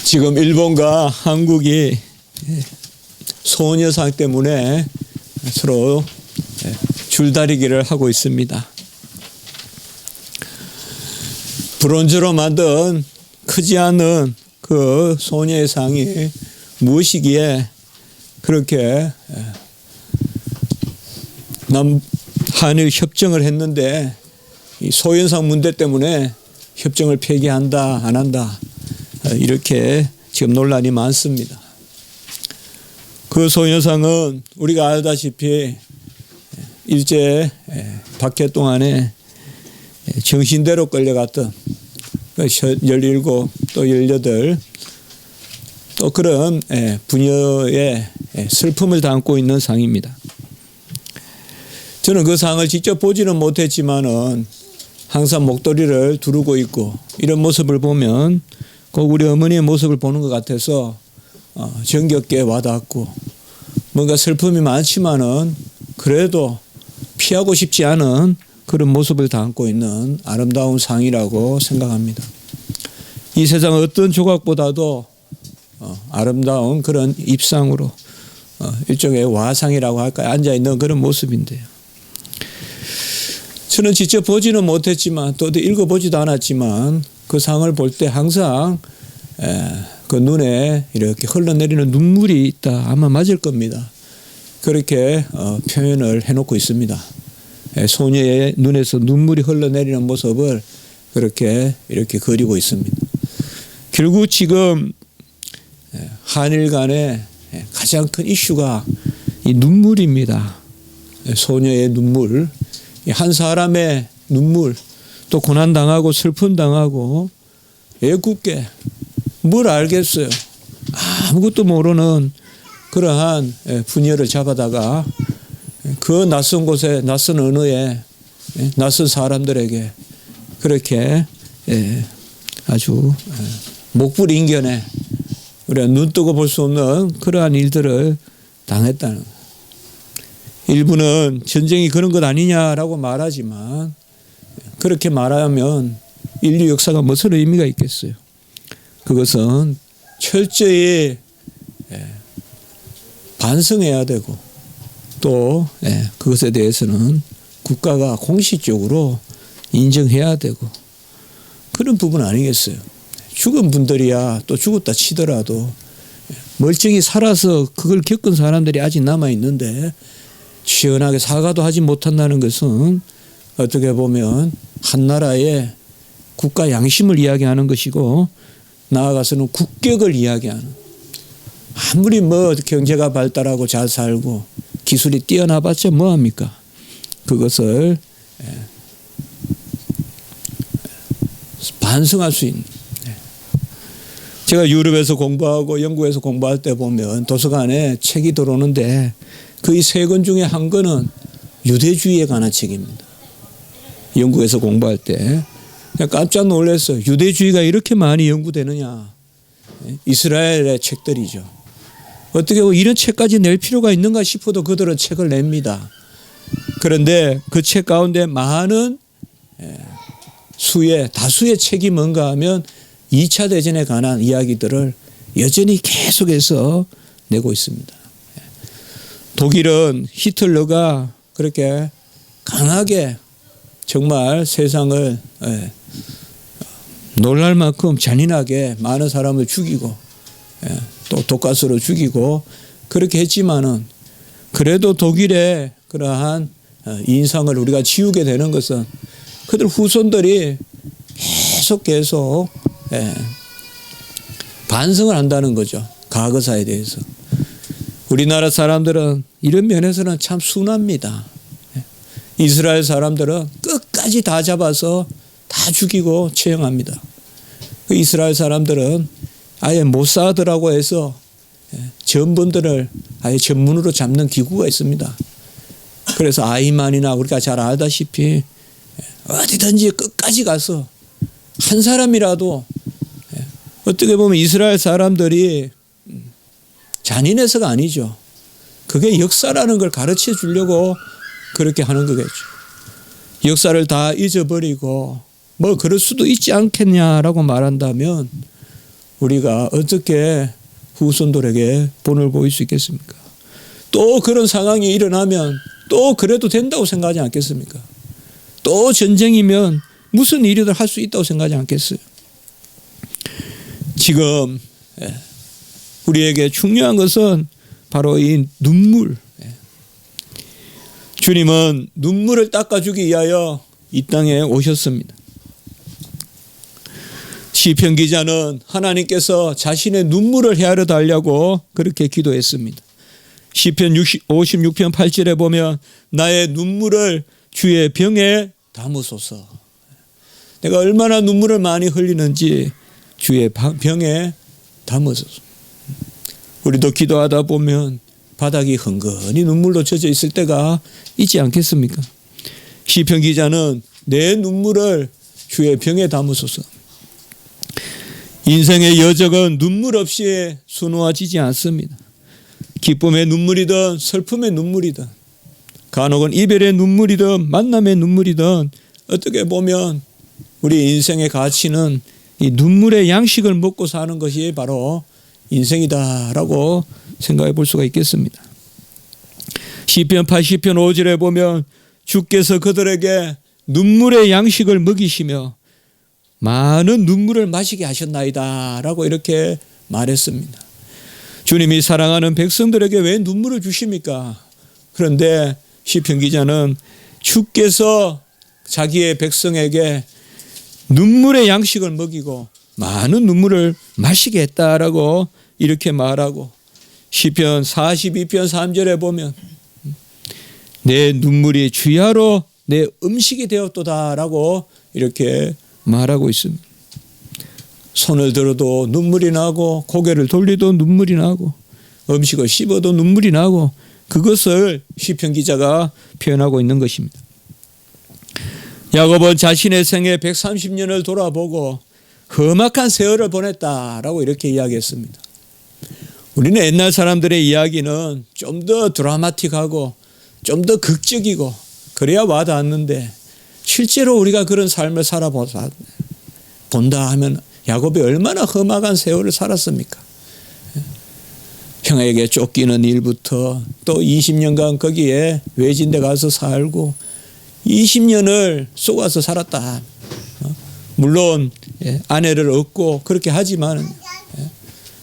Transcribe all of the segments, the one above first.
지금 일본과 한국이 소녀상 때문에 서로 줄다리기를 하고 있습니다. 브론즈로 만든 크지 않은 그 소녀의 상이 무엇이기에 그렇게 한일 협정을 했는데 이 소현상 문제 때문에 협정을 폐기한다 안 한다 이렇게 지금 논란이 많습니다. 그 소현상은 우리가 알다시피 일제 박해 동안에 정신대로 끌려갔던 17, 또 18, 또 그런 부녀의 슬픔을 담고 있는 상입니다. 저는 그 상을 직접 보지는 못했지만은 항상 목도리를 두르고 있고 이런 모습을 보면 꼭 우리 어머니의 모습을 보는 것 같아서 정겹게 와닿았고 뭔가 슬픔이 많지만은 그래도 피하고 싶지 않은 그런 모습을 담고 있는 아름다운 상이라고 생각합니다. 이 세상 어떤 조각보다도 아름다운 그런 입상으로 일종의 와상이라고 할까요? 앉아있는 그런 모습인데요. 저는 직접 보지는 못했지만 또 읽어보지도 않았지만 그 상을 볼 때 항상 그 눈에 이렇게 흘러내리는 눈물이 있다. 아마 맞을 겁니다. 그렇게 표현을 해놓고 있습니다. 소녀의 눈에서 눈물이 흘러내리는 모습을 그렇게 이렇게 그리고 있습니다. 결국 지금 한일 간의 가장 큰 이슈가 이 눈물입니다. 소녀의 눈물, 한 사람의 눈물, 또 고난당하고 슬픔당하고 애꿎게 뭘 알겠어요. 아무것도 모르는 그러한 부녀를 잡아다가 그 낯선 곳에, 낯선 언어에, 낯선 사람들에게 그렇게 아주 목불인견에 우리가 눈 뜨고 볼 수 없는 그러한 일들을 당했다는 거예요. 일부는 전쟁이 그런 것 아니냐라고 말하지만 그렇게 말하면 인류 역사가 무슨 의미가 있겠어요. 그것은 철저히 반성해야 되고 또 그것에 대해서는 국가가 공식적으로 인정해야 되고 그런 부분 아니겠어요. 죽은 분들이야 또 죽었다 치더라도 멀쩡히 살아서 그걸 겪은 사람들이 아직 남아있는데 시원하게 사과도 하지 못한다는 것은 어떻게 보면 한 나라의 국가 양심을 이야기하는 것이고 나아가서는 국격을 이야기하는, 아무리 뭐 경제가 발달하고 잘 살고 기술이 뛰어나봤자 뭐합니까? 그것을 반성할 수 있는. 제가 유럽에서 공부하고 영국에서 공부할 때 보면 도서관에 책이 들어오는데 거의 3권 중에 한 권은 유대주의에 관한 책입니다. 영국에서 공부할 때 깜짝 놀랐어요. 유대주의가 이렇게 많이 연구되느냐. 이스라엘의 책들이죠. 어떻게 보면 이런 책까지 낼 필요가 있는가 싶어도 그들은 책을 냅니다. 그런데 그 책 가운데 많은 다수의 책이 뭔가 하면 2차 대전에 관한 이야기들을 여전히 계속해서 내고 있습니다. 독일은 히틀러가 그렇게 강하게 정말 세상을 놀랄 만큼 잔인하게 많은 사람을 죽이고 또 독가스로 죽이고 그렇게 했지만은 그래도 독일의 그러한 인상을 우리가 지우게 되는 것은 그들 후손들이 계속 반성을 한다는 거죠. 과거사에 대해서. 우리나라 사람들은 이런 면에서는 참 순합니다. 이스라엘 사람들은 끝까지 다 잡아서 다 죽이고 처형합니다. 그 이스라엘 사람들은 아예 모사드라고 해서 전범들을 아예 전문으로 잡는 기구가 있습니다. 그래서 아이만이나 우리가 잘 알다시피 어디든지 끝까지 가서 한 사람이라도 어떻게 보면 이스라엘 사람들이 잔인해서가 아니죠. 그게 역사라는 걸 가르쳐 주려고 그렇게 하는 거겠죠. 역사를 다 잊어버리고 뭐 그럴 수도 있지 않겠냐라고 말한다면 우리가 어떻게 후손들에게 본을 보일 수 있겠습니까? 또 그런 상황이 일어나면 또 그래도 된다고 생각하지 않겠습니까? 또 전쟁이면 무슨 일이든 할 수 있다고 생각하지 않겠어요? 지금 우리에게 중요한 것은 바로 이 눈물. 주님은 눈물을 닦아주기 위하여 이 땅에 오셨습니다. 시편 기자는 하나님께서 자신의 눈물을 헤아려 달라고 그렇게 기도했습니다. 시편 56편 8절에 보면 나의 눈물을 주의 병에 담으소서. 내가 얼마나 눈물을 많이 흘리는지 주의 병에 담으소서. 우리도 기도하다 보면 바닥이 흥건히 눈물로 젖어 있을 때가 있지 않겠습니까? 시편 기자는 내 눈물을 주의 병에 담으소서. 인생의 여정은 눈물 없이 수놓아지지 않습니다. 기쁨의 눈물이든 슬픔의 눈물이든 간혹은 이별의 눈물이든 만남의 눈물이든 어떻게 보면 우리 인생의 가치는 이 눈물의 양식을 먹고 사는 것이 바로 인생이다라고 생각해 볼 수가 있겠습니다. 시편 80편 5절에 보면 주께서 그들에게 눈물의 양식을 먹이시며 많은 눈물을 마시게 하셨나이다 라고 이렇게 말했습니다. 주님이 사랑하는 백성들에게 왜 눈물을 주십니까? 그런데 시편 기자는 주께서 자기의 백성에게 눈물의 양식을 먹이고 많은 눈물을 마시게 했다라고 이렇게 말하고 시편 42편 3절에 보면 내 눈물이 주야로 내 음식이 되었도다라고 이렇게 말하고 있습니다. 손을 들어도 눈물이 나고 고개를 돌리도 눈물이 나고 음식을 씹어도 눈물이 나고 그것을 시편 기자가 표현하고 있는 것입니다. 야곱은 자신의 생애 130년을 돌아보고 험악한 세월을 보냈다라고 이렇게 이야기했습니다. 우리는 옛날 사람들의 이야기는 좀 더 드라마틱하고 좀 더 극적이고 그래야 와닿았는데 실제로 우리가 그런 삶을 본다 하면 야곱이 얼마나 험악한 세월을 살았습니까? 형에게 쫓기는 일부터 또 20년간 거기에 외진데 가서 살고 20년을 속아서 살았다. 물론 아내를 얻고 그렇게 하지만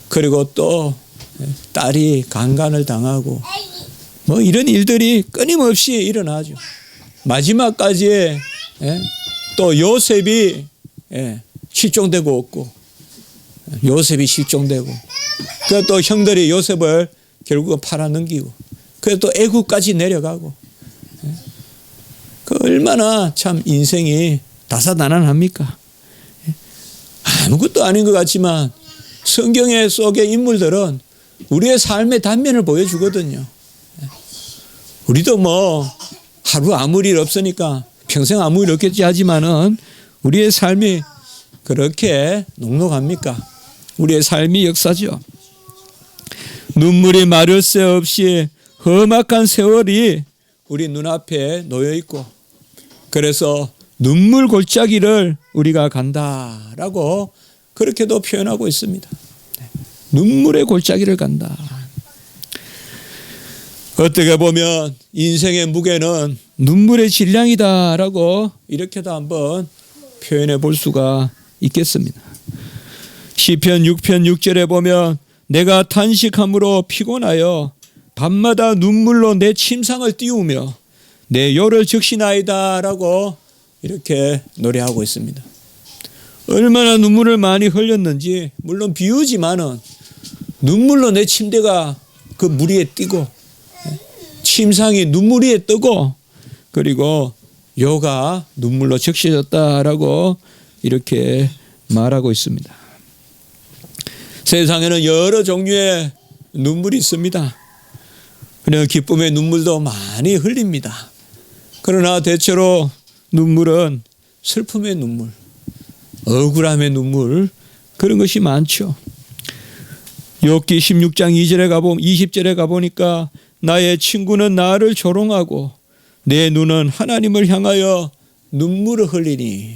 그리고 또 딸이 강간을 당하고 뭐 이런 일들이 끊임없이 일어나죠. 마지막까지 또 요셉이 실종되고 없고 요셉이 실종되고 그 또 형들이 요셉을 결국은 팔아넘기고 그래서 또 애국까지 내려가고 그 얼마나 참 인생이 다사다난합니까? 아무것도 아닌 것 같지만 성경 속의 인물들은 우리의 삶의 단면을 보여주거든요. 우리도 뭐 하루 아무 일 없으니까 평생 아무 일 없겠지 하지만은 우리의 삶이 그렇게 녹록합니까? 우리의 삶이 역사죠. 눈물이 마를 새 없이 험악한 세월이 우리 눈앞에 놓여 있고 그래서 눈물 골짜기를 우리가 간다라고 그렇게도 표현하고 있습니다. 눈물의 골짜기를 간다. 어떻게 보면 인생의 무게는 눈물의 질량이다라고 이렇게도 한번 표현해 볼 수가 있겠습니다. 시편 6편 6절에 보면 내가 탄식함으로 피곤하여 밤마다 눈물로 내 침상을 띄우며 내 요를 적시나이다라고 이렇게 노래하고 있습니다. 얼마나 눈물을 많이 흘렸는지 물론 비유지만은 눈물로 내 침대가 그 물 위에 띄고 침상이 눈물 위에 뜨고 그리고 요가 눈물로 적셔졌다라고 이렇게 말하고 있습니다. 세상에는 여러 종류의 눈물이 있습니다. 그냥 기쁨의 눈물도 많이 흘립니다. 그러나 대체로 눈물은 슬픔의 눈물, 억울함의 눈물 그런 것이 많죠. 욥기 16장 20절에 가보니까 나의 친구는 나를 조롱하고 내 눈은 하나님을 향하여 눈물을 흘리니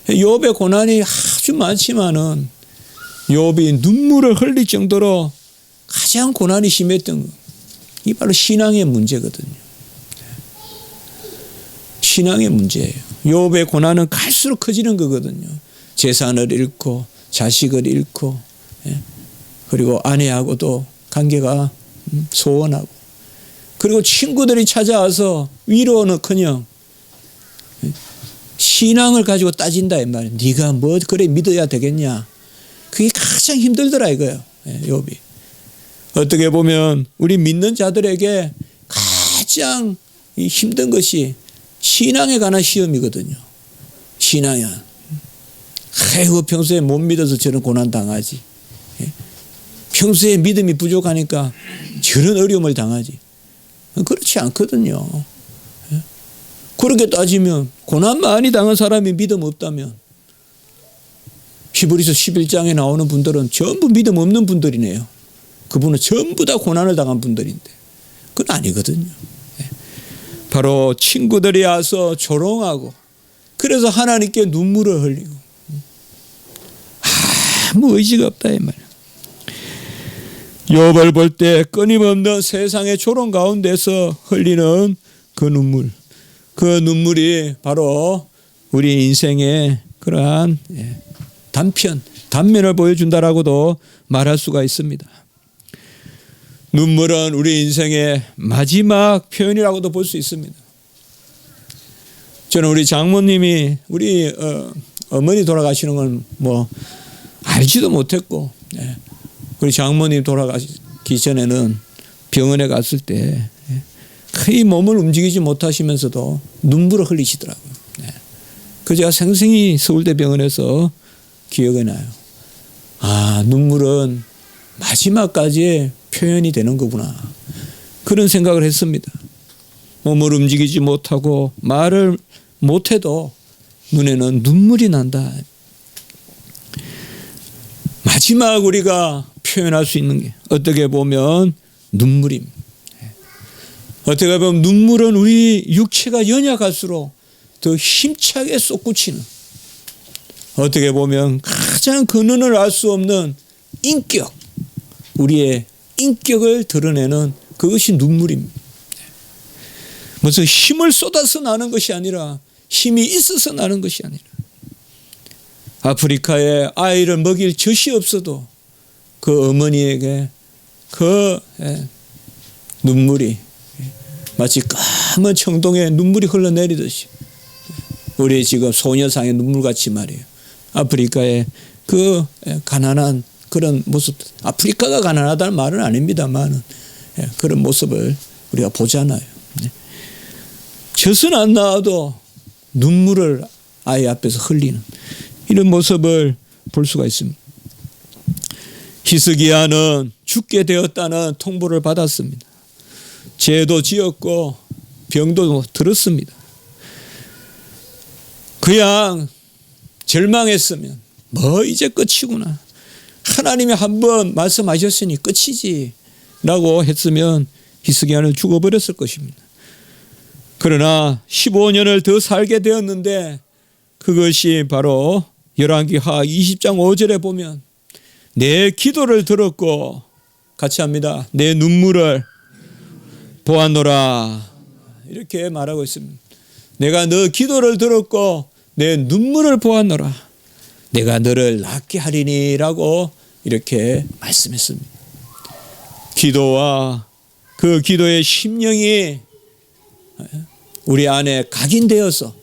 욥의 고난이 아주 많지만은 욥이 눈물을 흘릴 정도로 가장 고난이 심했던 거. 이 바로 신앙의 문제거든요. 신앙의 문제예요. 욥의 고난은 갈수록 커지는 거거든요. 재산을 잃고 자식을 잃고 그리고 아내하고도 관계가 소원하고 그리고 친구들이 찾아와서 위로는커녕 신앙을 가지고 따진다 이 말이에요. 네가 뭐 그래 믿어야 되겠냐. 그게 가장 힘들더라 이거예요. 욥이. 어떻게 보면 우리 믿는 자들에게 가장 힘든 것이 신앙에 관한 시험이거든요. 신앙이야. 아이고 평소에 못 믿어서 저런 고난 당하지. 평소에 믿음이 부족하니까 저런 어려움을 당하지. 그렇지 않거든요. 그렇게 따지면 고난 많이 당한 사람이 믿음 없다면 히브리서 11장에 나오는 분들은 전부 믿음 없는 분들이네요. 그분은 전부 다 고난을 당한 분들인데 그건 아니거든요. 바로 친구들이 와서 조롱하고 그래서 하나님께 눈물을 흘리고 아무 의지가 없다 이 말이에요. 욥을 볼 때 끊임없는 세상의 조롱 가운데서 흘리는 그 눈물, 그 눈물이 바로 우리 인생의 그러한 단면을 보여준다라고도 말할 수가 있습니다. 눈물은 우리 인생의 마지막 표현이라고도 볼 수 있습니다. 저는 우리 장모님이 우리 어머니 돌아가시는 건 뭐 알지도 못했고 우리 장모님 돌아가기 전에는 병원에 갔을 때 거의 몸을 움직이지 못하시면서도 눈물을 흘리시더라고요. 그 제가 생생히 서울대병원에서 기억이 나요. 아, 눈물은 마지막까지 표현이 되는 거구나. 그런 생각을 했습니다. 몸을 움직이지 못하고 말을 못해도 눈에는 눈물이 난다. 마지막 우리가 표현할 수 있는 게 어떻게 보면 눈물입니다. 어떻게 보면 눈물은 우리 육체가 연약할수록 더 힘차게 솟구치는 어떻게 보면 가장 근원을 알 수 없는 인격, 우리의 인격을 드러내는 그것이 눈물입니다. 무슨 힘을 쏟아서 나는 것이 아니라 힘이 있어서 나는 것이 아니라 아프리카에 아이를 먹일 젖이 없어도 그 어머니에게 그 눈물이 마치 까만 청동에 눈물이 흘러내리듯이 우리 지금 소녀상의 눈물같이 말이에요. 아프리카의 그 가난한 그런 모습, 아프리카가 가난하다는 말은 아닙니다만 그런 모습을 우리가 보잖아요. 젖은 안 나와도 눈물을 아이 앞에서 흘리는 이런 모습을 볼 수가 있습니다. 히스기야는 죽게 되었다는 통보를 받았습니다. 죄도 지었고 병도 들었습니다. 그냥 절망했으면 뭐 이제 끝이구나. 하나님이 한번 말씀하셨으니 끝이지 라고 했으면 히스기야는 죽어버렸을 것입니다. 그러나 15년을 더 살게 되었는데 그것이 바로 열왕기하 20장 5절에 보면 내 기도를 들었고 같이 합니다. 내 눈물을 보았노라 이렇게 말하고 있습니다. 내가 너 기도를 들었고 내 눈물을 보았노라. 내가 너를 낫게 하리니 라고 이렇게 말씀했습니다. 기도와 그 기도의 심령이 우리 안에 각인되어서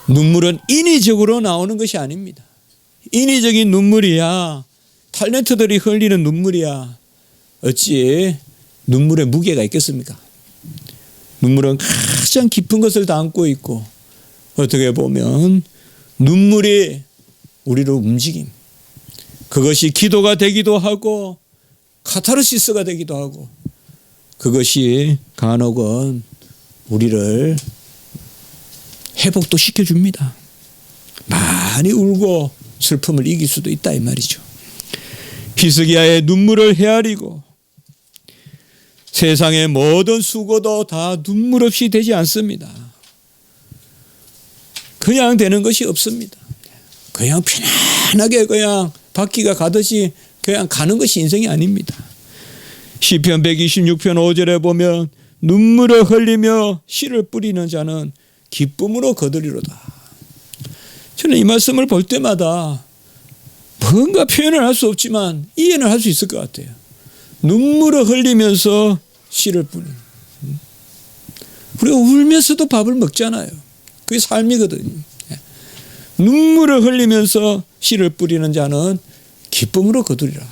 눈물은 인위적으로 나오는 것이 아닙니다. 인위적인 눈물이야. 탤런트들이 흘리는 눈물이야. 어찌 눈물에 무게가 있겠습니까? 눈물은 가장 깊은 것을 담고 있고 어떻게 보면 눈물이 우리를 움직임. 그것이 기도가 되기도 하고 카타르시스가 되기도 하고 그것이 간혹은 우리를 회복도 시켜줍니다. 많이 울고 슬픔을 이길 수도 있다 이 말이죠. 히스기야의 눈물을 헤아리고 세상의 모든 수고도 다 눈물 없이 되지 않습니다. 그냥 되는 것이 없습니다. 그냥 편안하게 그냥 바퀴가 가듯이 그냥 가는 것이 인생이 아닙니다. 시편 126편 5절에 보면 눈물을 흘리며 씨를 뿌리는 자는 기쁨으로 거두리로다. 저는 이 말씀을 볼 때마다 뭔가 표현을 할 수 없지만 이해는 할 수 있을 것 같아요. 눈물을 흘리면서 씨를 뿌리는. 우리가 울면서도 밥을 먹잖아요. 그게 삶이거든요. 눈물을 흘리면서 씨를 뿌리는 자는 기쁨으로 거두리라.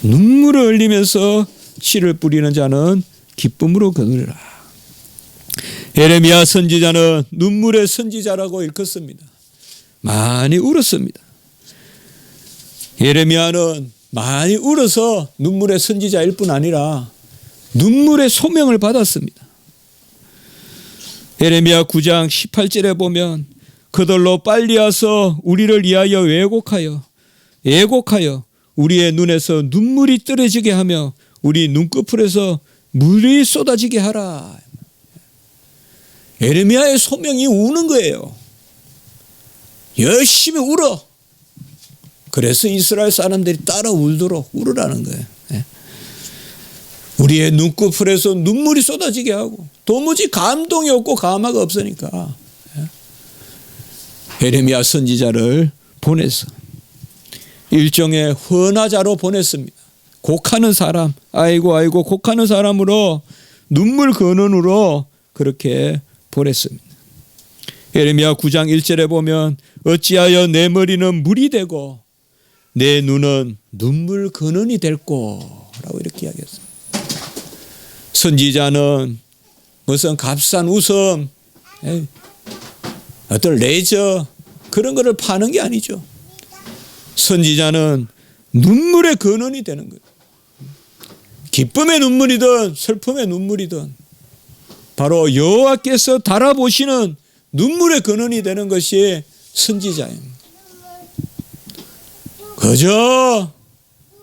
눈물을 흘리면서 씨를 뿌리는 자는 기쁨으로 거두리라. 예레미야 선지자는 눈물의 선지자라고 일컫습니다. 많이 울었습니다. 예레미야는 많이 울어서 눈물의 선지자일 뿐 아니라 눈물의 소명을 받았습니다. 예레미야 9장 18절에 보면 그들로 빨리 와서 우리를 위하여 애곡하여 우리의 눈에서 눈물이 떨어지게 하며 우리 눈꺼풀에서 물이 쏟아지게 하라. 예레미야의 소명이 우는 거예요. 열심히 울어. 그래서 이스라엘 사람들이 따라 울도록 울으라는 거예요. 우리의 눈꺼풀에서 눈물이 쏟아지게 하고 도무지 감동이 없고 감화가 없으니까 예레미야 선지자를 보내서 일종의 헌화자로 보냈습니다. 곡하는 사람, 아이고 곡하는 사람으로 눈물 근원으로 그렇게 보냈습니다. 예레미야 9장 1절에 보면 어찌하여 내 머리는 물이 되고 내 눈은 눈물 근원이 될꼬라고 이렇게 이야기했습니다. 선지자는 무슨 값싼 웃음, 어떤 레저 그런 거를 파는 게 아니죠. 선지자는 눈물의 근원이 되는 거예요. 기쁨의 눈물이든 슬픔의 눈물이든 바로 여호와께서 달아보시는 눈물의 근원이 되는 것이 선지자입니다. 그저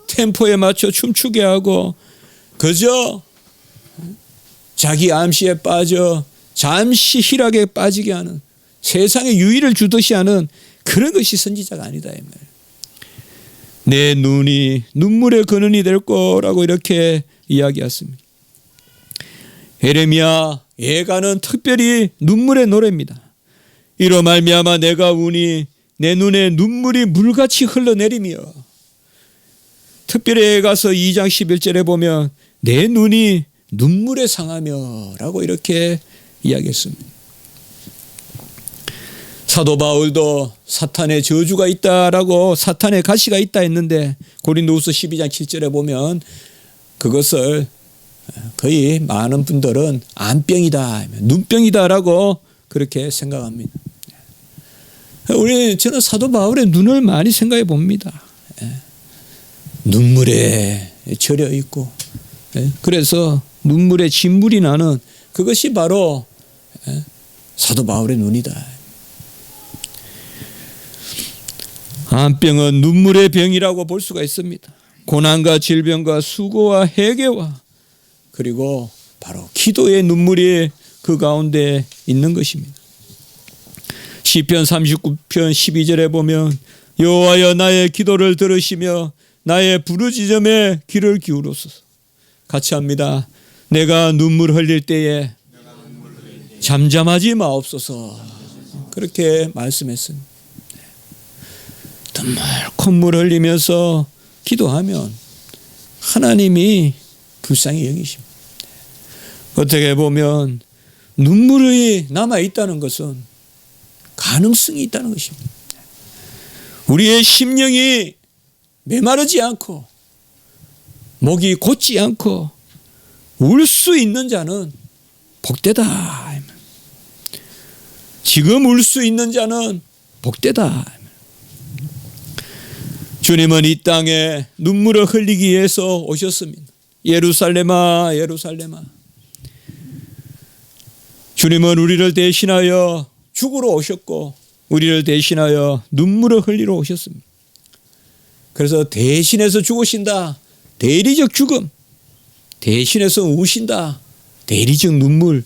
템포에 맞춰 춤추게 하고 그저 자기 암시에 빠져 잠시 희락에 빠지게 하는 세상에 유의를 주듯이 하는 그런 것이 선지자가 아니다 이 말이에요. 내 눈이 눈물의 근원이 될 거라고 이렇게 이야기했습니다. 예레미야 예가는 특별히 눈물의 노래입니다. 이로 말미암아 내가 우니 내 눈에 눈물이 물같이 흘러내리며 특별히 예가서 2장 11절에 보면 내 눈이 눈물에 상하며 라고 이렇게 이야기했습니다. 사도 바울도 사탄의 저주가 있다라고 사탄의 가시가 있다 했는데 고린도후서 12장 7절에 보면 그것을 거의 많은 분들은 안병이다, 눈병이다라고 그렇게 생각합니다. 저는 사도 바울의 눈을 많이 생각해 봅니다. 눈물에 절여 있고 그래서 눈물에 진물이 나는 그것이 바로 사도 바울의 눈이다. 안병은 눈물의 병이라고 볼 수가 있습니다. 고난과 질병과 수고와 회개와 그리고 바로 기도의 눈물이 그 가운데 있는 것입니다. 시편 39편 12절에 보면 여호와여 나의 기도를 들으시며 나의 부르짖음에 귀를 기울이소서. 같이 합니다. 내가 눈물 흘릴 때에 잠잠하지 마옵소서. 그렇게 말씀했습니다. 눈물 콧물 흘리면서 기도하면 하나님이 불쌍히 여기십니다. 어떻게 보면 눈물이 남아있다는 것은 가능성이 있다는 것입니다. 우리의 심령이 메마르지 않고 목이 곧지 않고 울 수 있는 자는 복되다. 지금 울 수 있는 자는 복되다. 주님은 이 땅에 눈물을 흘리기 위해서 오셨습니다. 예루살렘아 예루살렘아. 주님은 우리를 대신하여 죽으러 오셨고 우리를 대신하여 눈물을 흘리러 오셨습니다. 그래서 대신해서 죽으신다. 대리적 죽음. 대신해서 우신다. 대리적 눈물.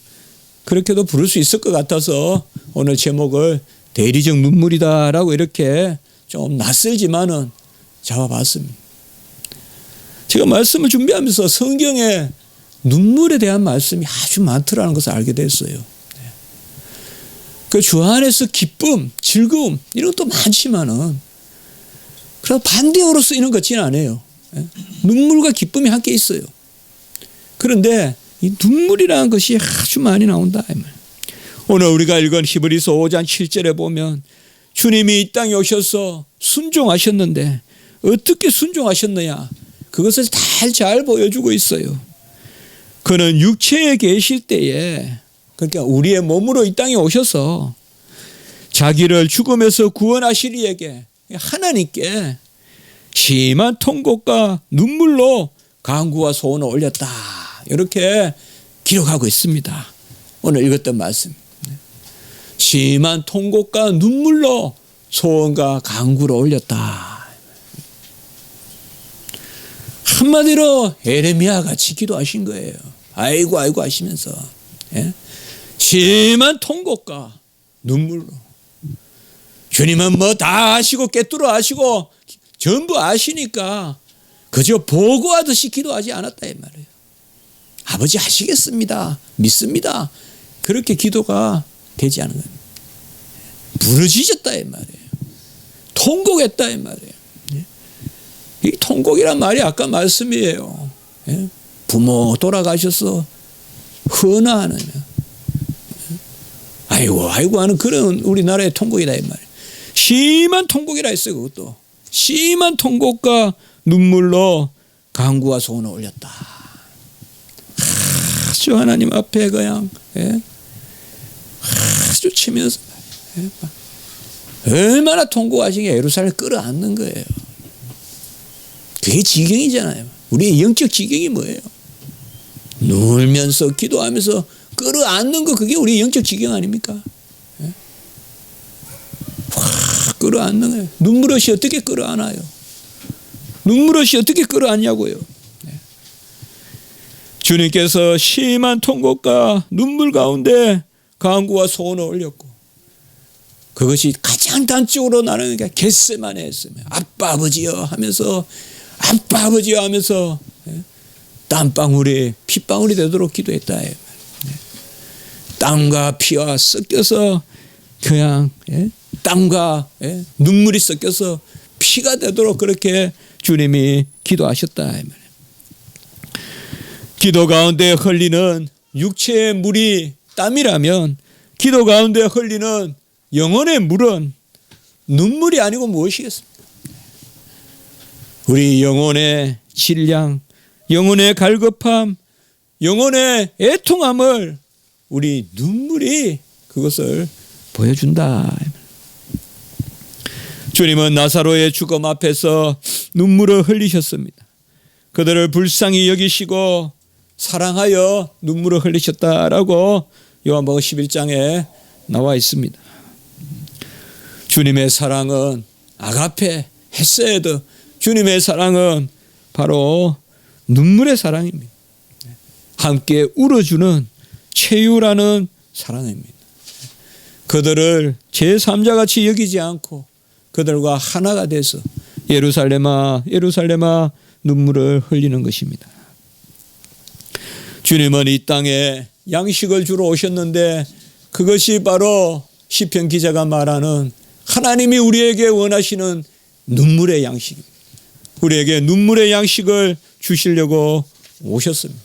그렇게도 부를 수 있을 것 같아서 오늘 제목을 대리적 눈물이다라고 이렇게 좀 낯설지만은 잡아봤습니다. 제가 말씀을 준비하면서 성경에 눈물에 대한 말씀이 아주 많더라는 것을 알게 됐어요. 그 주 안에서 기쁨, 즐거움 이런 것도 많지만은 그래서 반대어로 쓰이는 것 같지는 않아요. 눈물과 기쁨이 함께 있어요. 그런데 이 눈물이라는 것이 아주 많이 나온다. 오늘 우리가 읽은 히브리서 5장 7절에 보면 주님이 이 땅에 오셔서 순종하셨는데 어떻게 순종하셨느냐 그것을 잘 보여주고 있어요. 그는 육체에 계실 때에 그러니까 우리의 몸으로 이 땅에 오셔서 자기를 죽음에서 구원하실 이에게 하나님께 심한 통곡과 눈물로 간구와 소원을 올렸다. 이렇게 기록하고 있습니다. 오늘 읽었던 말씀. 심한 통곡과 눈물로 소원과 간구를 올렸다. 한마디로 에레미야 같이 기도하신 거예요. 아이고 하시면서 심한 통곡과 눈물로 주님은 뭐 다 아시고 꿰뚫어 아시고 전부 아시니까 그저 보고하듯이 기도하지 않았다 이 말이에요. 아버지 하시겠습니다. 믿습니다. 그렇게 기도가 되지 않은 거예요. 부르짖었다 이 말이에요. 통곡했다 이 말이에요. 이 통곡이란 말이 아까 말씀이에요. 부모 돌아가셔서 헌화하는 아이고 하는 그런 우리나라의 통곡이다 이 말이에요. 심한 통곡이라 했어요. 그것도 심한 통곡과 눈물로 간구와 소원을 올렸다. 아주 하나님 앞에 그냥 아주 치면서 얼마나 통곡하시게 예루살렘을 끌어안는 거예요. 그게 지경이잖아요. 우리의 영적 지경이 뭐예요? 놀면서 기도하면서 끌어안는 거 그게 우리의 영적 지경 아닙니까? 확 끌어안는 거예요. 눈물 없이 어떻게 끌어안아요? 눈물 없이 어떻게 끌어안냐고요. 주님께서 심한 통곡과 눈물 가운데 간구와 소원을 올렸고 그것이 가장 단적으로 나는 게 겟세마네였으며 아빠 아버지여 하면서 땀방울이 핏방울이 되도록 기도했다. 땀과 피와 섞여서 그냥 땀과 눈물이 섞여서 피가 되도록 그렇게 주님이 기도하셨다. 기도 가운데 흘리는 육체의 물이 땀이라면 기도 가운데 흘리는 영혼의 물은 눈물이 아니고 무엇이겠습니까? 우리 영혼의 질량, 영혼의 갈급함, 영혼의 애통함을 우리 눈물이 그것을 보여준다. 주님은 나사로의 죽음 앞에서 눈물을 흘리셨습니다. 그들을 불쌍히 여기시고 사랑하여 눈물을 흘리셨다라고 요한복음 11장에 나와 있습니다. 주님의 사랑은 아가페, 헤세드, 주님의 사랑은 바로 눈물의 사랑입니다. 함께 울어주는 체유라는 사랑입니다. 그들을 제3자 같이 여기지 않고 그들과 하나가 돼서 예루살렘아 예루살렘아 눈물을 흘리는 것입니다. 주님은 이 땅에 양식을 주러 오셨는데 그것이 바로 시편 기자가 말하는 하나님이 우리에게 원하시는 눈물의 양식입니다. 우리에게 눈물의 양식을 주시려고 오셨습니다.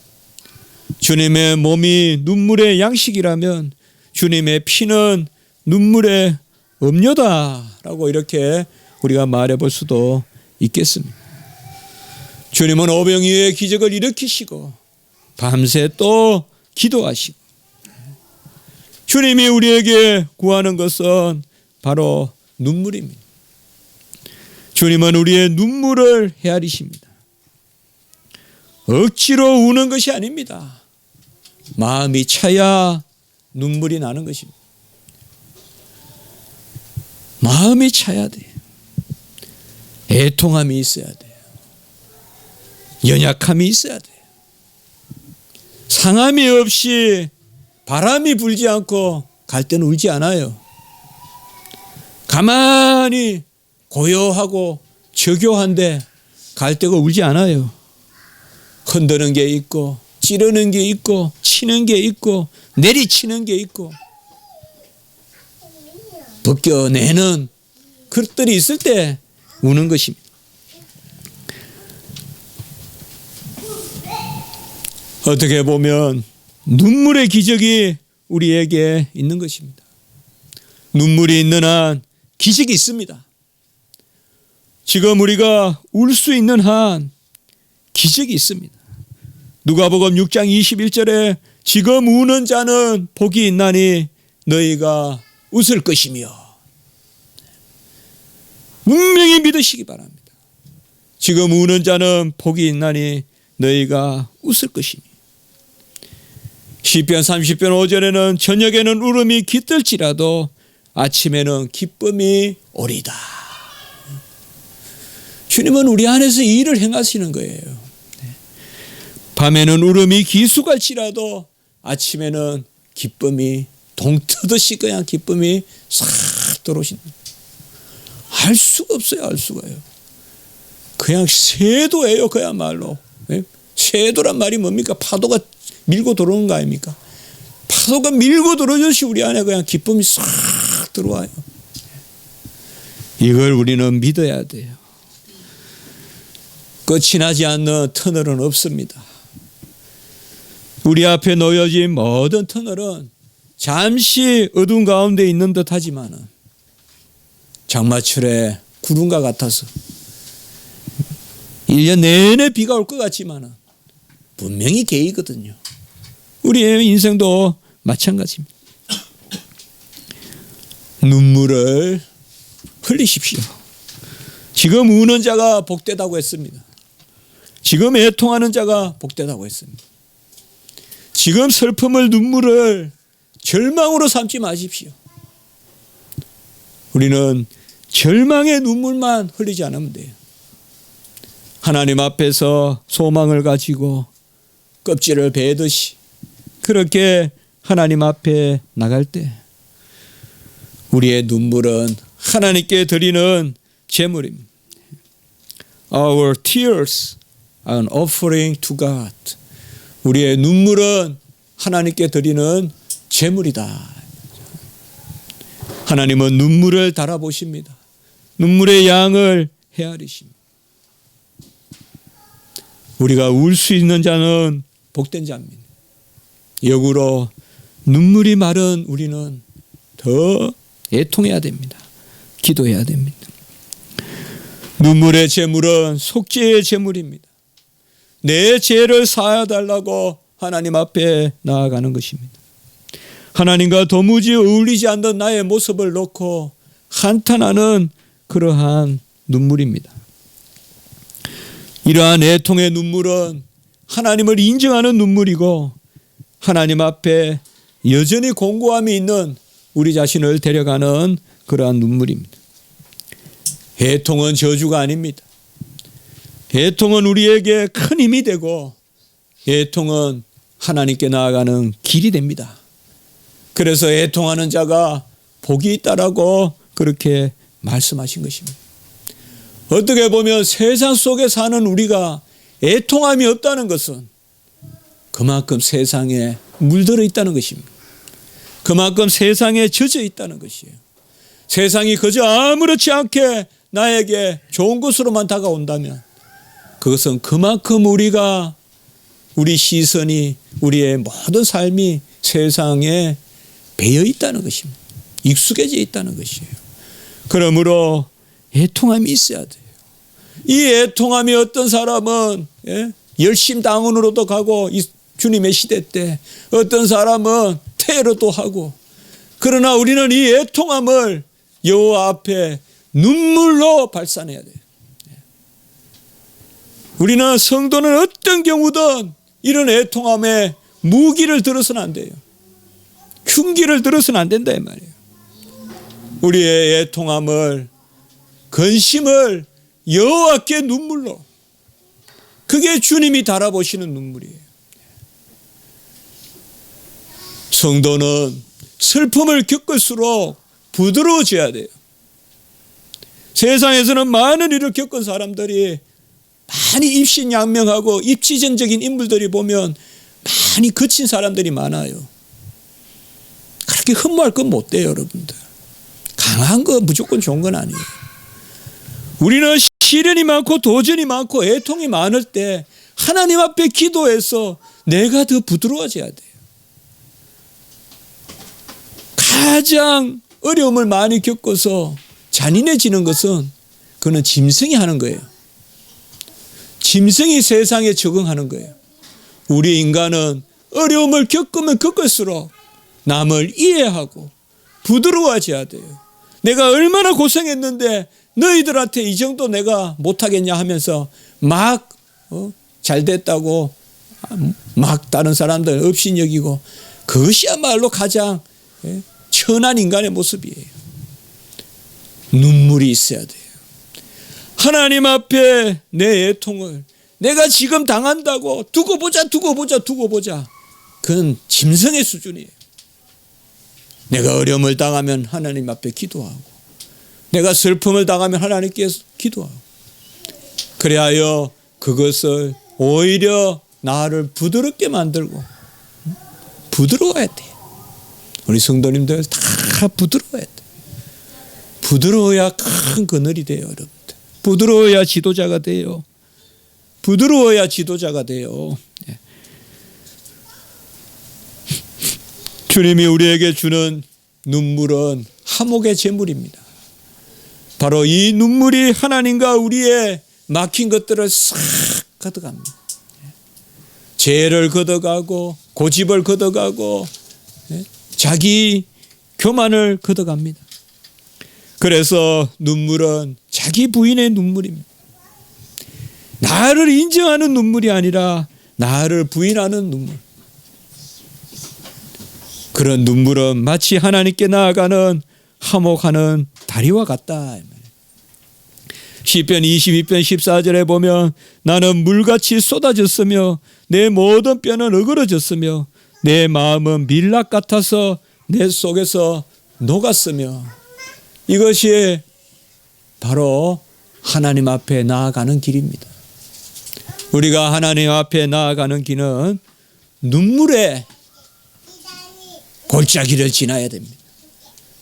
주님의 몸이 눈물의 양식이라면 주님의 피는 눈물의 음료다라고 이렇게 우리가 말해볼 수도 있겠습니다. 주님은 오병이어의 기적을 일으키시고 밤새 또 기도하시고 주님이 우리에게 구하는 것은 바로 눈물입니다. 주님은 우리의 눈물을 헤아리십니다. 억지로 우는 것이 아닙니다. 마음이 차야 눈물이 나는 것입니다. 마음이 차야 돼요. 애통함이 있어야 돼요. 연약함이 있어야 돼요. 상함이 없이 바람이 불지 않고 갈 때는 울지 않아요. 가만히 고요하고 저교한데 갈 데가 울지 않아요. 흔드는 게 있고 찌르는 게 있고 치는 게 있고 내리치는 게 있고 벗겨내는 그것들이 있을 때 우는 것입니다. 어떻게 보면 눈물의 기적이 우리에게 있는 것입니다. 눈물이 있는 한 기적이 있습니다. 지금 우리가 울 수 있는 한 기적이 있습니다. 누가복음 6장 21절에 지금 우는 자는 복이 있나니 너희가 웃을 것이며, 분명히 믿으시기 바랍니다. 지금 우는 자는 복이 있나니 너희가 웃을 것이니. 시편 30편 5절에는 저녁에는 울음이 깃들지라도 아침에는 기쁨이 오리다. 주님은 우리 안에서 이 일을 행하시는 거예요. 밤에는 울음이 기수갈지라도 아침에는 기쁨이 동트듯이 그냥 기쁨이 싹 들어오신다. 알 수가 없어요. 알 수가요. 그냥 쇄도예요. 그야말로. 쇄도란 말이 뭡니까? 파도가 밀고 들어오는 거 아닙니까? 파도가 밀고 들어오듯이 우리 안에 그냥 기쁨이 싹 들어와요. 이걸 우리는 믿어야 돼요. 끝이 나지 않는 터널은 없습니다. 우리 앞에 놓여진 모든 터널은 잠시 어두운 가운데 있는 듯 하지만 장마철에 구름과 같아서 1년 내내 비가 올 것 같지만 분명히 개이거든요. 우리의 인생도 마찬가지입니다. 눈물을 흘리십시오. 지금 우는 자가 복되다고 했습니다. 지금 애통하는 자가 복되다고 했습니다. 지금 슬픔을 눈물을 절망으로 삼지 마십시오. 우리는 절망의 눈물만 흘리지 않으면 돼요. 하나님 앞에서 소망을 가지고 껍질을 베듯이 그렇게 하나님 앞에 나갈 때 우리의 눈물은 하나님께 드리는 제물입니다. Our tears are an offering to God. 우리의 눈물은 하나님께 드리는 제물이다. 하나님은 눈물을 달아보십니다. 눈물의 양을 헤아리십니다. 우리가 울 수 있는 자는 복된 자입니다. 역으로 눈물이 마른 우리는 더 애통해야 됩니다. 기도해야 됩니다. 눈물의 제물은 속죄의 제물입니다. 내 죄를 사하달라고 하나님 앞에 나아가는 것입니다. 하나님과 도무지 어울리지 않는 나의 모습을 놓고 한탄하는 그러한 눈물입니다. 이러한 애통의 눈물은 하나님을 인정하는 눈물이고 하나님 앞에 여전히 공고함이 있는 우리 자신을 데려가는 그러한 눈물입니다. 애통은 저주가 아닙니다. 애통은 우리에게 큰 힘이 되고 애통은 하나님께 나아가는 길이 됩니다. 그래서 애통하는 자가 복이 있다라고 그렇게 말씀하신 것입니다. 어떻게 보면 세상 속에 사는 우리가 애통함이 없다는 것은 그만큼 세상에 물들어 있다는 것입니다. 그만큼 세상에 젖어 있다는 것이에요. 세상이 그저 아무렇지 않게 나에게 좋은 것으로만 다가온다면 그것은 그만큼 우리 시선이 우리의 모든 삶이 세상에 배어 있다는 것입니다. 익숙해져 있다는 것이에요. 그러므로 애통함이 있어야 돼요. 이 애통함이 어떤 사람은 열심당원으로도 가고 주님의 시대 때 어떤 사람은 테러도 하고 그러나 우리는 이 애통함을 여호와 앞에 눈물로 발산해야 돼요. 우리는 성도는 어떤 경우든 이런 애통함에 무기를 들어서는 안 돼요. 흉기를 들어서는 안 된다 이 말이에요. 우리의 애통함을 근심을 여호와께 눈물로 그게 주님이 달아보시는 눈물이에요. 성도는 슬픔을 겪을수록 부드러워져야 돼요. 세상에서는 많은 일을 겪은 사람들이 많이 입신양명하고 입지전적인 인물들이 보면 많이 거친 사람들이 많아요. 그렇게 흠모할 건 못 돼요, 여러분들. 강한 거 무조건 좋은 건 아니에요. 우리는 시련이 많고 도전이 많고 애통이 많을 때 하나님 앞에 기도해서 내가 더 부드러워져야 돼요. 가장 어려움을 많이 겪어서 잔인해지는 것은 그는 짐승이 하는 거예요. 짐승이 세상에 적응하는 거예요. 우리 인간은 어려움을 겪으면 겪을수록 남을 이해하고 부드러워져야 돼요. 내가 얼마나 고생했는데 너희들한테 이 정도 내가 못하겠냐 하면서 막 잘됐다고 막 다른 사람들 업신여기고, 그것이야말로 가장 천한 인간의 모습이에요. 눈물이 있어야 돼요. 하나님 앞에 내 애통을 내가 지금 당한다고 두고 보자. 그건 짐승의 수준이에요. 내가 어려움을 당하면 하나님 앞에 기도하고, 내가 슬픔을 당하면 하나님께 기도하고, 그래야 그것을 오히려 나를 부드럽게 만들고, 부드러워야 돼요. 우리 성도님들 다 부드러워야 돼요. 부드러워야 큰 그늘이 돼요, 여러분들. 부드러워야 지도자가 돼요. 부드러워야 지도자가 돼요. 주님이 우리에게 주는 눈물은 화목의 제물입니다. 바로 이 눈물이 하나님과 우리의 막힌 것들을 싹 걷어갑니다. 죄를 걷어가고 고집을 걷어가고 자기 교만을 걷어갑니다. 그래서 눈물은 자기 부인의 눈물입니다. 나를 인정하는 눈물이 아니라 나를 부인하는 눈물. 그런 눈물은 마치 하나님께 나아가는 화목하는 다리와 같다. 시편 22편 14절에 보면 나는 물같이 쏟아졌으며 내 모든 뼈는 어그러졌으며 내 마음은 밀랍 같아서 내 속에서 녹았으며, 이것이 바로 하나님 앞에 나아가는 길입니다. 우리가 하나님 앞에 나아가는 길은 눈물의 골짜기를 지나야 됩니다.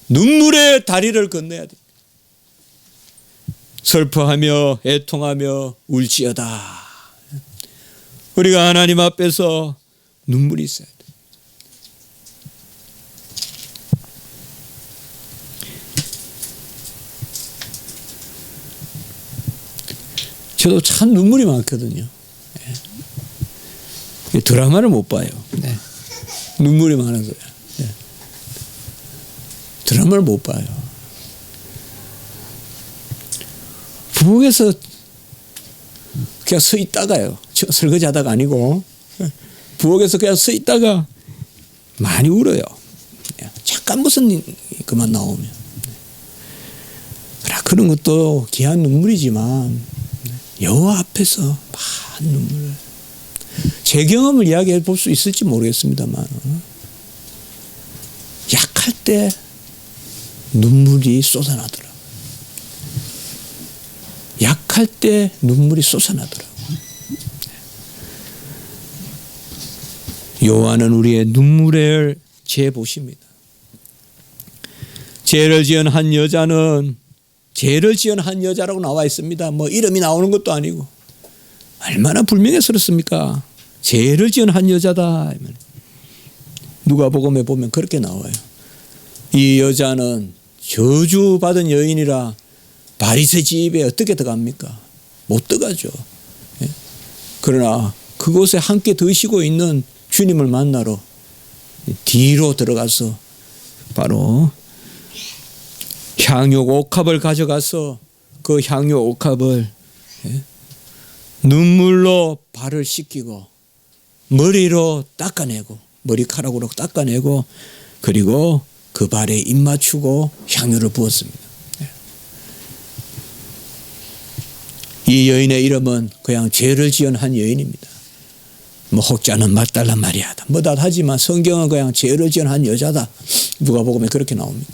눈물의 다리를 건너야 됩니다. 슬퍼하며 애통하며 울지어다. 우리가 하나님 앞에서 눈물이 있어야 돼요. 저도 참 눈물이 많거든요. 드라마를 못 봐요. 눈물이 많아서요. 드라마를 못 봐요. 부엌에서 그냥 서 있다가요. 설거지 하다가 아니고 부엌에서 그냥 서 있다가 많이 울어요. 잠깐 무슨 그만 나오면. 그런 것도 귀한 눈물이지만 여호와 앞에서 많은 눈물을, 제 경험을 이야기해 볼 수 있을지 모르겠습니다만 약할 때 눈물이 쏟아나더라고요. 약할 때 눈물이 쏟아나더라고요. 여호와는 우리의 눈물을 재보십니다. 죄를 지은 한 여자는 죄를 지은 한 여자라고 나와 있습니다. 뭐 이름이 나오는 것도 아니고 얼마나 불명예스럽습니까? 죄를 지은 한 여자다. 누가복음에 보면 그렇게 나와요. 이 여자는 저주받은 여인이라 바리새 집에 어떻게 들어갑니까? 못 들어가죠. 그러나 그곳에 함께 드시고 있는 주님을 만나러 뒤로 들어가서 바로 향유 옥합을 가져가서 그 향유 옥합을 눈물로 발을 씻기고 머리로 닦아내고, 머리카락으로 닦아내고, 그리고 그 발에 입 맞추고 향유를 부었습니다. 이 여인의 이름은 그냥 죄를 지은 한 여인입니다. 뭐 혹자는 막달라 마리아다 뭐다 하지만 성경은 그냥 죄를 지은 한 여자다. 누가복음에 그렇게 나옵니다.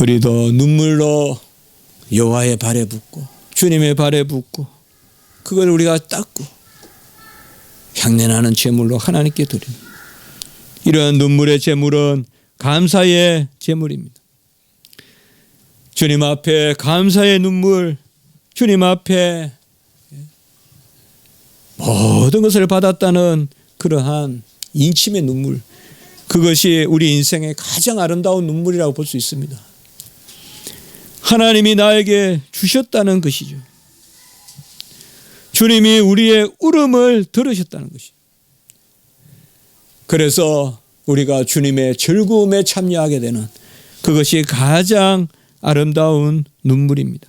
우리도 눈물로 여호와의 발에 붓고 주님의 발에 붓고 그걸 우리가 닦고 향내나는 제물로 하나님께 드립니다. 이러한 눈물의 제물은 감사의 제물입니다. 주님 앞에 감사의 눈물, 주님 앞에 모든 것을 받았다는 그러한 인침의 눈물, 그것이 우리 인생의 가장 아름다운 눈물이라고 볼 수 있습니다. 하나님이 나에게 주셨다는 것이죠. 주님이 우리의 울음을 들으셨다는 것이죠. 그래서 우리가 주님의 즐거움에 참여하게 되는 그것이 가장 아름다운 눈물입니다.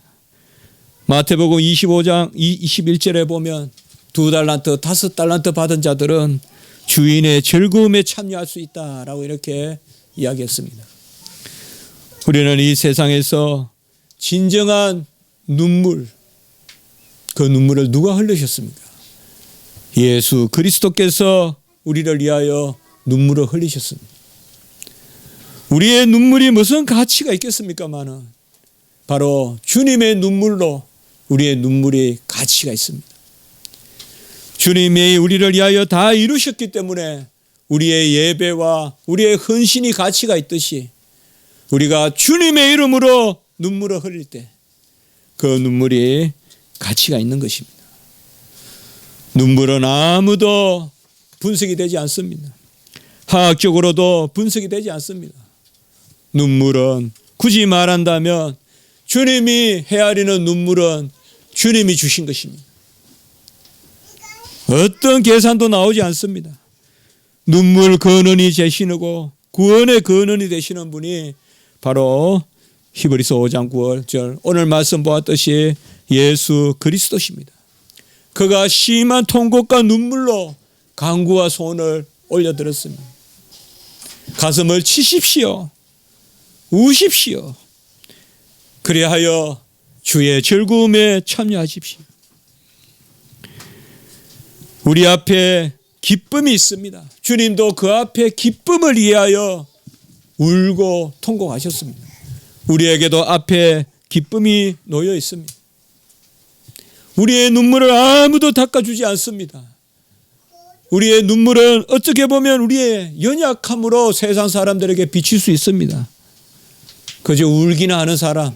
마태복음 25장 21절에 보면 2달란트, 5달란트 받은 자들은 주인의 즐거움에 참여할 수 있다라고 이렇게 이야기했습니다. 우리는 이 세상에서 진정한 눈물, 그 눈물을 누가 흘리셨습니까? 예수 그리스도께서 우리를 위하여 눈물을 흘리셨습니다. 우리의 눈물이 무슨 가치가 있겠습니까마는 바로 주님의 눈물로 우리의 눈물이 가치가 있습니다. 주님이 우리를 위하여 다 이루셨기 때문에 우리의 예배와 우리의 헌신이 가치가 있듯이 우리가 주님의 이름으로 눈물을 흘릴 때 그 눈물이 가치가 있는 것입니다. 눈물은 아무도 분석이 되지 않습니다. 화학적으로도 분석이 되지 않습니다. 눈물은 굳이 말한다면 주님이 헤아리는 눈물은 주님이 주신 것입니다. 어떤 계산도 나오지 않습니다. 눈물 근원이 되시고 구원의 근원이 되시는 분이 바로 히브리서 5장 9절 오늘 말씀 보았듯이 예수 그리스도십니다. 그가 심한 통곡과 눈물로 간구와 소원을 올려드렸습니다. 가슴을 치십시오. 우십시오. 그리하여 주의 즐거움에 참여하십시오. 우리 앞에 기쁨이 있습니다. 주님도 그 앞에 기쁨을 위하여 울고 통곡하셨습니다. 우리에게도 앞에 기쁨이 놓여 있습니다. 우리의 눈물을 아무도 닦아주지 않습니다. 우리의 눈물은 어떻게 보면 우리의 연약함으로 세상 사람들에게 비칠 수 있습니다. 그저 울기나 하는 사람.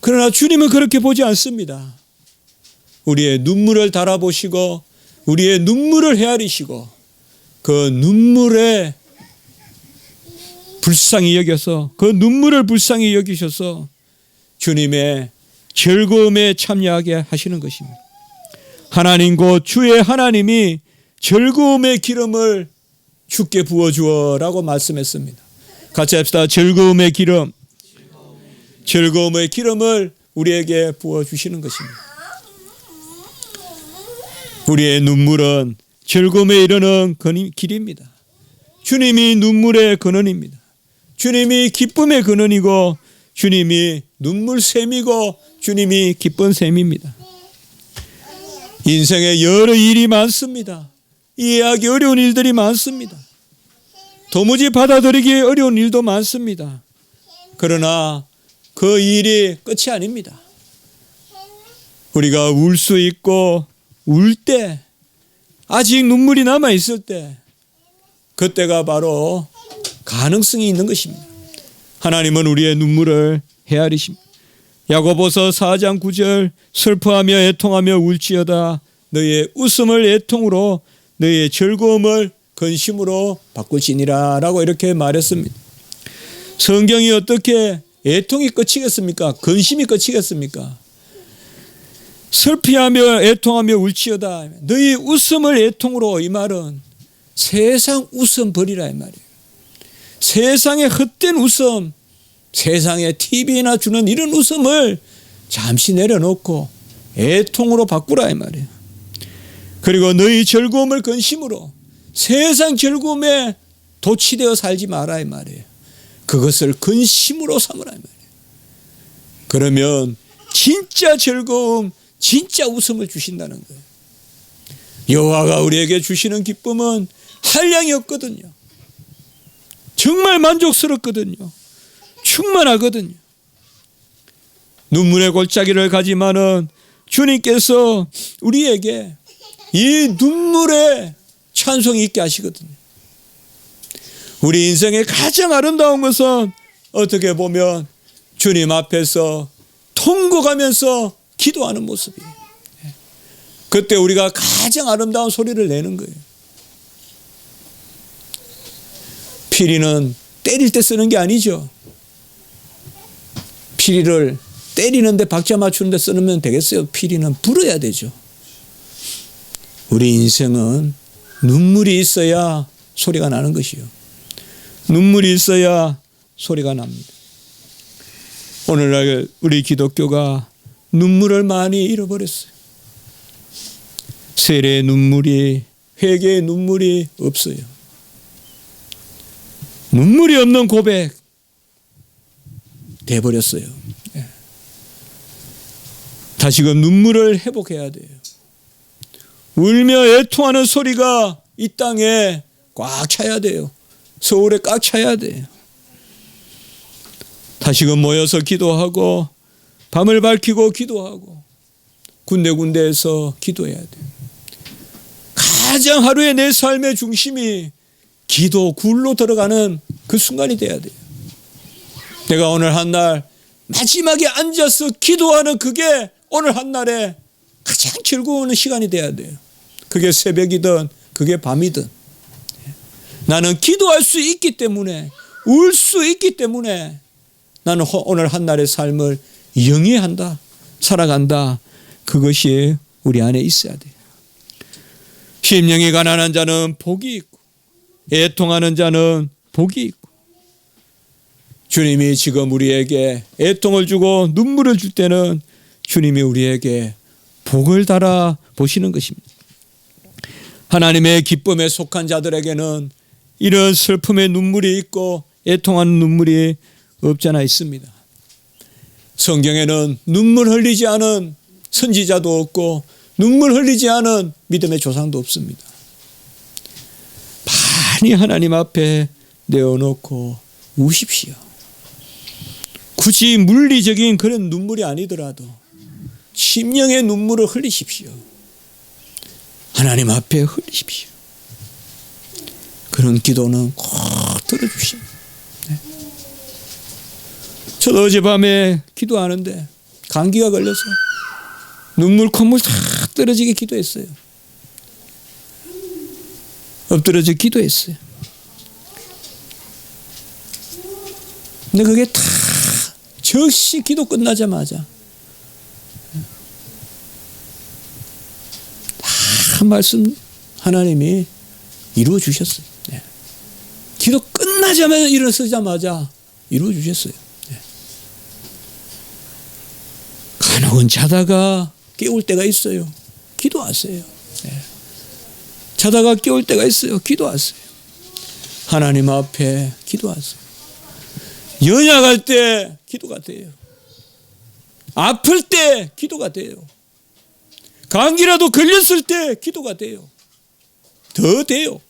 그러나 주님은 그렇게 보지 않습니다. 우리의 눈물을 달아보시고 우리의 눈물을 헤아리시고 그 눈물에 불쌍히 여겨서 그 눈물을 불쌍히 여기셔서 주님의 즐거움에 참여하게 하시는 것입니다. 하나님 곧 주의 하나님이 즐거움의 기름을 주께 부어주어라고 말씀했습니다. 같이 합시다. 즐거움의 기름. 즐거움의 기름을 우리에게 부어주시는 것입니다. 우리의 눈물은 즐거움에 이르는 길입니다. 주님이 눈물의 근원입니다. 주님이 기쁨의 근원이고 주님이 눈물샘이고 주님이 기쁜 샘입니다. 인생에 여러 일이 많습니다. 이해하기 어려운 일들이 많습니다. 도무지 받아들이기 어려운 일도 많습니다. 그러나 그 일이 끝이 아닙니다. 우리가 울 수 있고 울 때 아직 눈물이 남아 있을 때 그때가 바로 가능성이 있는 것입니다. 하나님은 우리의 눈물을 헤아리십니다. 야고보서 4장 9절 슬퍼하며 애통하며 울지어다 너희의 웃음을 애통으로 너희의 즐거움을 근심으로 바꾸시니라 라고 이렇게 말했습니다. 성경이 어떻게 애통이 끝이겠습니까? 근심이 끝이겠습니까? 슬피하며 애통하며 울지어다 너희 웃음을 애통으로 이 말은 세상 웃음 버리라 이 말이에요. 세상의 헛된 웃음, 세상에 TV나 주는 이런 웃음을 잠시 내려놓고 애통으로 바꾸라 이 말이에요. 그리고 너희 즐거움을 근심으로 세상 즐거움에 도취되어 살지 마라 이 말이에요. 그것을 근심으로 삼으라 이 말이에요. 그러면 진짜 즐거움, 진짜 웃음을 주신다는 거예요. 여호와가 우리에게 주시는 기쁨은 한량이 없거든요. 정말 만족스럽거든요. 충만하거든요. 눈물의 골짜기를 가지만은 주님께서 우리에게 이 눈물에 찬송이 있게 하시거든요. 우리 인생의 가장 아름다운 것은 어떻게 보면 주님 앞에서 통곡하면서 기도하는 모습이에요. 그때 우리가 가장 아름다운 소리를 내는 거예요. 피리는 때릴 때 쓰는 게 아니죠. 피리를 때리는데 박자 맞추는데 쓰면 되겠어요? 피리는 불어야 되죠. 우리 인생은 눈물이 있어야 소리가 나는 것이요. 눈물이 있어야 소리가 납니다. 오늘날 우리 기독교가 눈물을 많이 잃어버렸어요. 세례의 눈물이, 회개의 눈물이 없어요. 눈물이 없는 고백 돼버렸어요. 다시금 눈물을 회복해야 돼요. 울며 애통하는 소리가 이 땅에 꽉 차야 돼요. 서울에 꽉 차야 돼요. 다시금 모여서 기도하고 밤을 밝히고 기도하고 군데군데에서 기도해야 돼요. 가장 하루의 내 삶의 중심이 기도 굴로 들어가는 그 순간이 돼야 돼요. 내가 오늘 한 날 마지막에 앉아서 기도하는 그게 오늘 한 날에 가장 즐거운 시간이 돼야 돼요. 그게 새벽이든 그게 밤이든 나는 기도할 수 있기 때문에, 울 수 있기 때문에 나는 오늘 한 날의 삶을 영위한다, 살아간다. 그것이 우리 안에 있어야 돼요. 심령이 가난한 자는 복이 있고 애통하는 자는 복이 있고, 주님이 지금 우리에게 애통을 주고 눈물을 줄 때는 주님이 우리에게 복을 달아 보시는 것입니다. 하나님의 기쁨에 속한 자들에게는 이런 슬픔의 눈물이 있고 애통하는 눈물이 없잖아 있습니다. 성경에는 눈물 흘리지 않은 선지자도 없고 눈물 흘리지 않은 믿음의 조상도 없습니다. 많이 하나님 앞에 내어놓고 우십시오. 굳이 물리적인 그런 눈물이 아니더라도 심령의 눈물을 흘리십시오. 하나님 앞에 흘리십시오. 그런 기도는 꼭 들어주십니다. 네. 저도 어젯밤에 기도하는데 감기가 걸려서 눈물 콧물 다 떨어지게 기도했어요. 엎드려져 기도했어요. 근데 그게 다 즉시 기도 끝나자마자 다 말씀 하나님이 이루어 주셨어요. 네. 기도 끝나자마자 일어서자마자 이루어 주셨어요. 네. 간혹은 자다가 깨울 때가 있어요. 기도하세요. 네. 자다가 깨울 때가 있어요. 기도하세요. 하나님 앞에 기도하세요. 연약할 때 기도가 돼요. 아플 때 기도가 돼요. 감기라도 걸렸을 때 기도가 돼요. 더 돼요.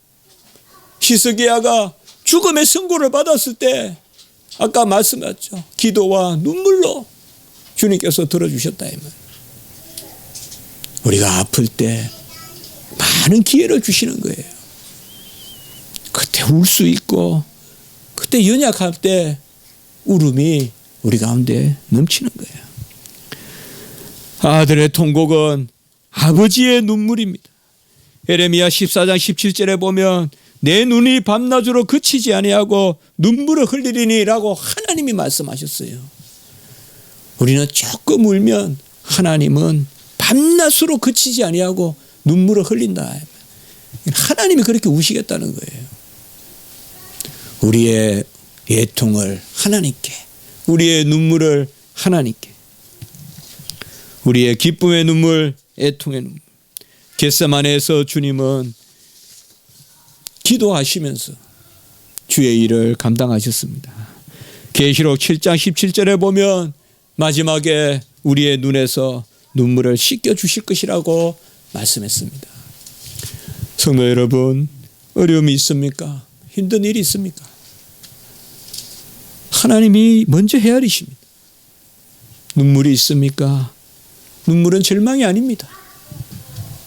히스기야가 죽음의 선고를 받았을 때 아까 말씀하셨죠. 기도와 눈물로 주님께서 들어주셨다 이 말. 우리가 아플 때 많은 기회를 주시는 거예요. 그때 울 수 있고 그때 연약할 때 울음이 우리 가운데 넘치는 거예요. 아들의 통곡은 아버지의 눈물입니다. 예레미야 14장 17절에 보면 내 눈이 밤낮으로 그치지 아니하고 눈물을 흘리리니라고 하나님이 말씀하셨어요. 우리는 조금 울면 하나님은 밤낮으로 그치지 아니하고 눈물을 흘린다. 하나님이 그렇게 우시겠다는 거예요. 우리의 애통을 하나님께, 우리의 눈물을 하나님께, 우리의 기쁨의 눈물, 애통의 눈물. 겟세마네에서 주님은 기도하시면서 주의 일을 감당하셨습니다. 계시록 7장 17절에 보면 마지막에 우리의 눈에서 눈물을 씻겨 주실 것이라고 말씀했습니다. 성도 여러분, 어려움이 있습니까? 힘든 일이 있습니까? 하나님이 먼저 헤아리십니다. 눈물이 있습니까? 눈물은 절망이 아닙니다.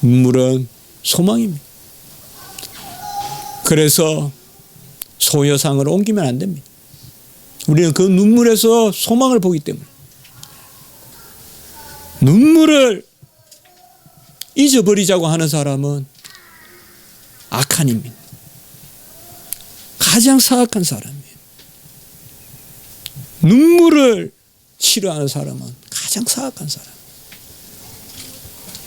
눈물은 소망입니다. 그래서 소여상으로 옮기면 안 됩니다. 우리는 그 눈물에서 소망을 보기 때문에. 눈물을 잊어버리자고 하는 사람은 악한입니다. 가장 사악한 사람이에요. 눈물을 싫어하는 사람은 가장 사악한 사람.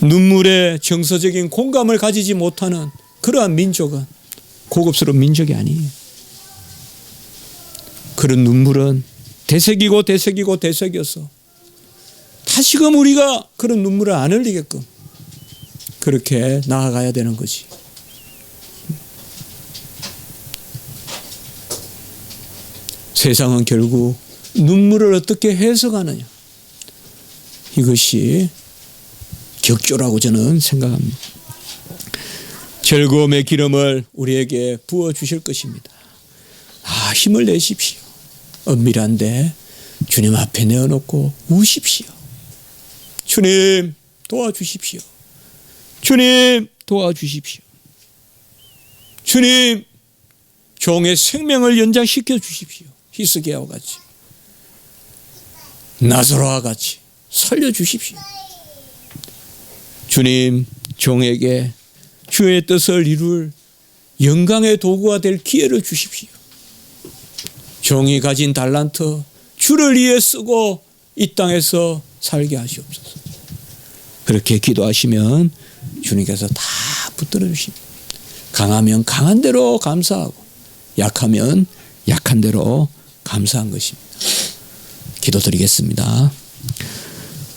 눈물에 정서적인 공감을 가지지 못하는 그러한 민족은 고급스러운 민족이 아니에요. 그런 눈물은 되새기고 되새기고 되새겨서 다시금 우리가 그런 눈물을 안 흘리게끔 그렇게 나아가야 되는 거지. 세상은 결국 눈물을 어떻게 해석하느냐, 이것이 격조라고 저는 생각합니다. 즐거움의 기름을 우리에게 부어주실 것입니다. 힘을 내십시오. 은밀한데 주님 앞에 내어놓고 우십시오. 주님 도와주십시오. 주님 도와주십시오. 주님 종의 생명을 연장시켜 주십시오. 히스기야와 같이, 나사로와 같이 살려주십시오. 주님 종에게 주의 뜻을 이룰 영광의 도구가 될 기회를 주십시오. 종이 가진 달란트 주를 위해 쓰고 이 땅에서 살게 하시옵소서. 그렇게 기도하시면 주님께서 다 붙들어 주십니다. 강하면 강한 대로 감사하고 약하면 약한 대로 감사한 것입니다. 기도드리겠습니다.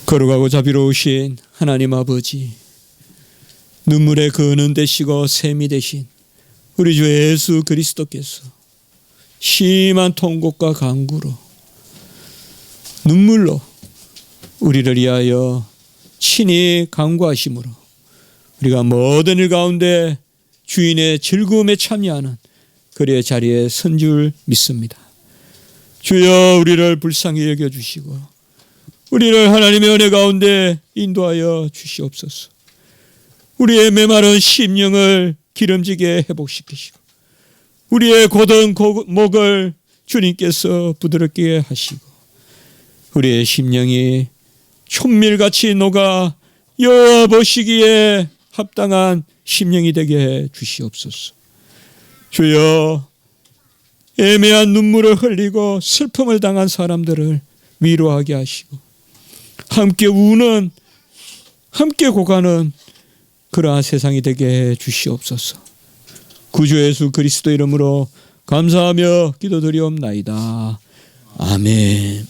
거룩하고 자비로우신 하나님 아버지, 눈물의 근원 되시고 샘이 되신 우리 주 예수 그리스도께서 심한 통곡과 간구로 눈물로 우리를 위하여 친히 간구하심으로 우리가 모든 일 가운데 주인의 즐거움에 참여하는 그리의 자리에 선 줄 믿습니다. 주여 우리를 불쌍히 여겨주시고 우리를 하나님의 은혜 가운데 인도하여 주시옵소서. 우리의 메마른 심령을 기름지게 회복시키시고 우리의 고든 목을 주님께서 부드럽게 하시고 우리의 심령이 촛밀같이 녹아 여호와 보시기에 합당한 심령이 되게 해 주시옵소서. 주여 애매한 눈물을 흘리고 슬픔을 당한 사람들을 위로하게 하시고 함께 우는, 함께 고가는 그러한 세상이 되게 해 주시옵소서. 구주 예수 그리스도 이름으로 감사하며 기도드리옵나이다. 아멘.